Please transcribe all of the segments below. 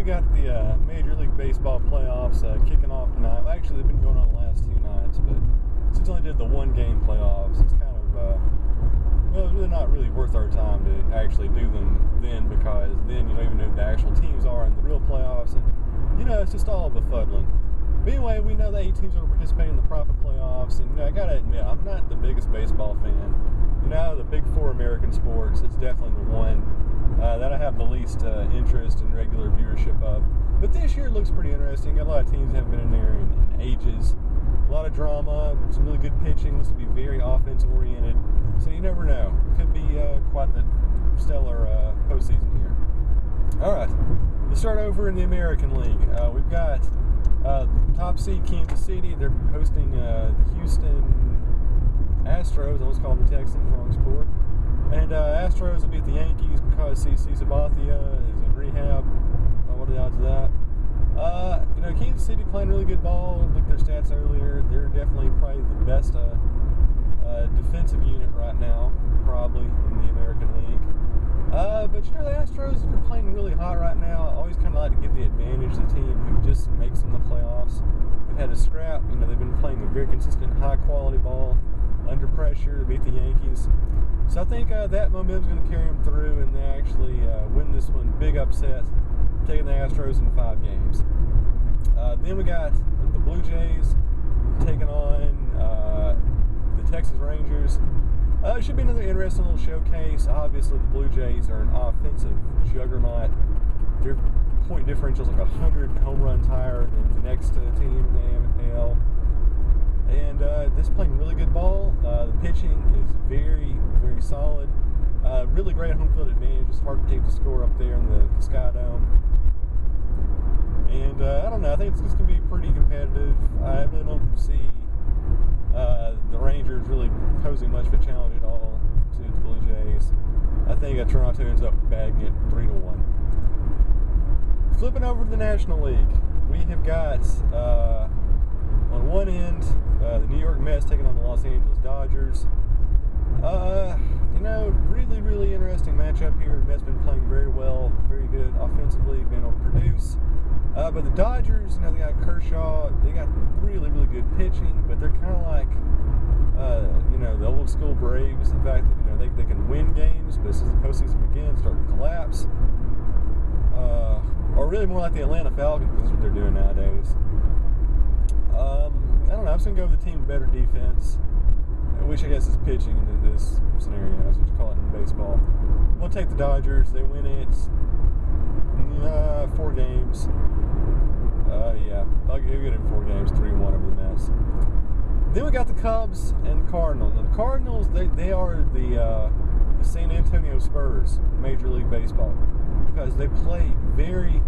we got the Major League Baseball playoffs kicking off tonight. Well, actually, they've been going on the last 2 nights, but since we only did the 1-game playoffs, it's kind of, well, it's really not really worth our time to actually do them then, because then you don't even know who the actual teams are in the real playoffs, and, you know, it's just all befuddling. But anyway, we know that 8 teams are participating in the proper playoffs, and, you know, I gotta admit, I'm not the biggest baseball fan. You know, the big 4 American sports, it's definitely the one that I have the least interest and regular viewership of. But this year it looks pretty interesting. Got a lot of teams that haven't been in there in ages. A lot of drama, some really good pitching. Looks to be very offensive oriented. So you never know. Could be quite the stellar postseason here. All right, let's start over in the American League. We've got top seed Kansas City. They're hosting the Houston Astros. I almost called them the Texans, wrong sport. And Astros will beat the Yankees because CC Sabathia is in rehab. What are the odds of that? You know, Kansas City playing really good ball. Looked at their stats earlier. They're definitely probably the best defensive unit right now, probably in the American League. But you know, the Astros are playing really hot right now. I always kind of like to give the advantage to the team who just makes them the playoffs. They've had a scrap. You know, they've been playing a very consistent, high-quality ball under pressure to beat the Yankees. So I think that momentum is going to carry them through, and they actually win this one. Big upset, taking the Astros in 5 games. Then we got the Blue Jays taking on the Texas Rangers. It should be another interesting little showcase. Obviously, the Blue Jays are an offensive juggernaut. Their point differential is like 100 home runs higher than the next team in the AL. And this playing really good ball. The pitching is very, very solid. Really great home field advantage. It's hard for teams to score up there in the Sky Dome. And I don't know. I think it's just going to be pretty competitive. I really don't see the Rangers really posing much of a challenge at all to the Blue Jays. I think Toronto ends up bagging it 3-1. Flipping over to the National League, we have got on one end the New York Mets taking on the Los Angeles Dodgers. You know, really, really interesting matchup here. The Mets been playing very well, very good offensively, been able to produce. But the Dodgers, you know, they got Kershaw, they got really, really good pitching, but they're kind of like, you know, the old school Braves. The fact that, you know, they can win games, but as the postseason begins, start to collapse. Or really more like the Atlanta Falcons, is what they're doing nowadays. I don't know, I'm just going to go with the team with better defense, which I guess is pitching in this scenario, that's what you call it in baseball. We'll take the Dodgers. They win it 4 games. Yeah, I'll give it in 4 games, 3-1 over the Mets. Then we got the Cubs and the Cardinals. Now, the Cardinals, they are the San Antonio Spurs of Major League Baseball, because they play very,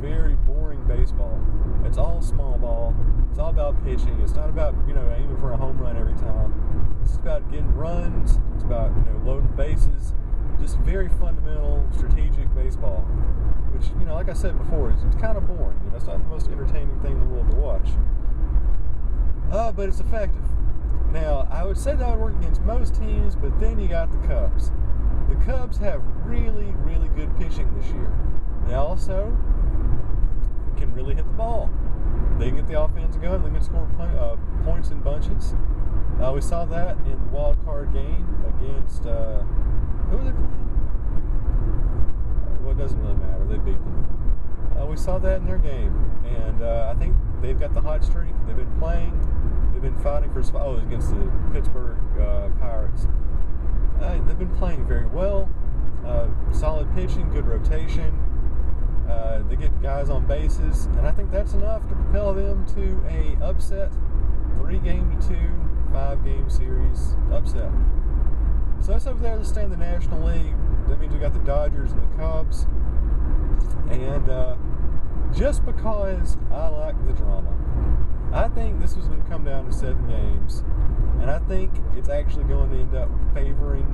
very boring baseball. It's all small ball. It's all about pitching. It's not about, you know, aiming for a home run every time. It's about getting runs. It's about, you know, loading bases. Just very fundamental, strategic baseball, which, you know, like I said before, it's kind of boring. You know, it's not the most entertaining thing in the world to watch. But it's effective. Now, I would say that would work against most teams, but then you got the Cubs. The Cubs have really, really good pitching this year. They also can really hit the ball. They can get the offense going. They can score points in bunches. We saw that in the wild card game against who were they playing? Well, it doesn't really matter. They beat them. We saw that in their game, and I think they've got the hot streak. They've been playing. They've been fighting for spot. Oh, it was against the Pittsburgh Pirates. They've been playing very well. Solid pitching, good rotation. They get guys on bases, and I think that's enough to propel them to a upset, 3-2, 5-game series upset. So that's over there to stay in the National League. That means we got the Dodgers and the Cubs. And just because I like the drama, I think this was going to come down to 7 games, and I think it's actually going to end up favoring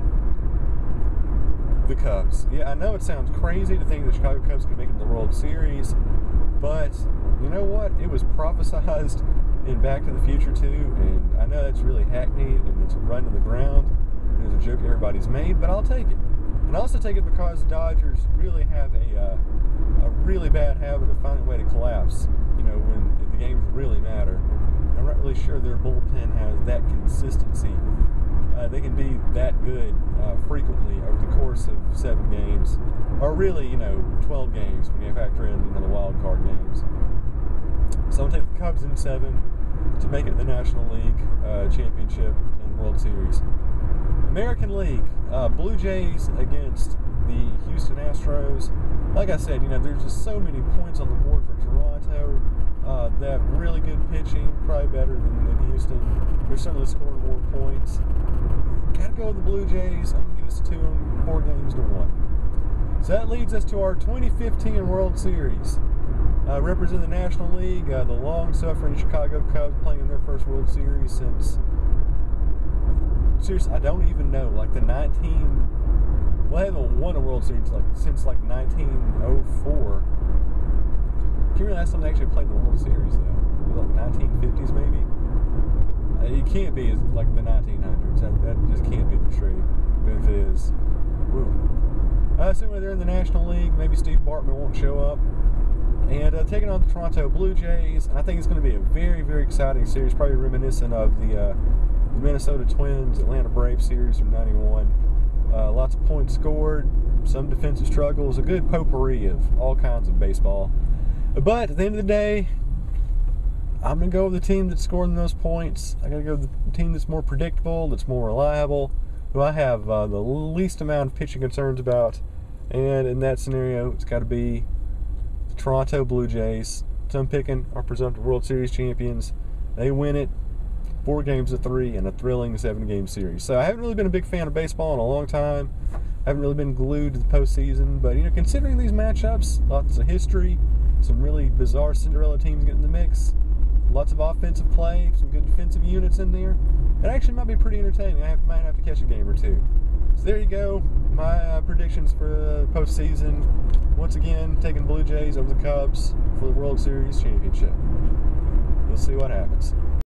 the Cubs. Yeah, I know it sounds crazy to think the Chicago Cubs could make it to the World Series, but you know what? It was prophesized in Back to the Future too, and I know that's really hackneyed and it's a run to the ground. It was a joke everybody's made, but I'll take it. And I also take it because the Dodgers really have a really bad bad habit of finding a way to collapse, when the games really matter. I'm not really sure their bullpen has that consistency. They can be that good frequently over the course of 7 games, or really, 12 games when you factor in, the wild card games. So I'm going to take the Cubs in 7 to make it the National League Championship and World Series. American League, Blue Jays against the Houston Astros. Like I said, there's just so many points on the board for Toronto. They have really good pitching, probably better than Houston. They're certainly scoring more points. Gotta go with the Blue Jays. I'm going to give this to them 4-1. So that leads us to our 2015 World Series. Representing the National League, the long-suffering Chicago Cubs playing in their first World Series since, seriously, I don't even know, like they haven't won a World Series since 1904. Can't remember the last time they actually played in the World Series, though. Was it like 1950s, maybe? It can't be like the 1900s. That just can't be the truth. But if it is, woo. Assuming they're in the National League, maybe Steve Bartman won't show up. And taking on the Toronto Blue Jays, and I think it's going to be a very, very exciting series, probably reminiscent of the Minnesota Twins, Atlanta Braves series from '91. Lots of points scored, some defensive struggles, a good potpourri of all kinds of baseball. But at the end of the day, I'm going to go with the team that's scoring those points. I got to go with the team that's more predictable, that's more reliable, who I have the least amount of pitching concerns about. And in that scenario, it's got to be the Toronto Blue Jays. So I'm picking our presumptive World Series champions. They win it 4-3 in a thrilling 7-game series. So I haven't really been a big fan of baseball in a long time. I haven't really been glued to the postseason. But, considering these matchups, lots of history, some really bizarre Cinderella teams getting in the mix, lots of offensive play, some good defensive units in there. It actually might be pretty entertaining. I might have to catch a game or two. So there you go. My predictions for the postseason. Once again, taking Blue Jays over the Cubs for the World Series championship. We'll see what happens.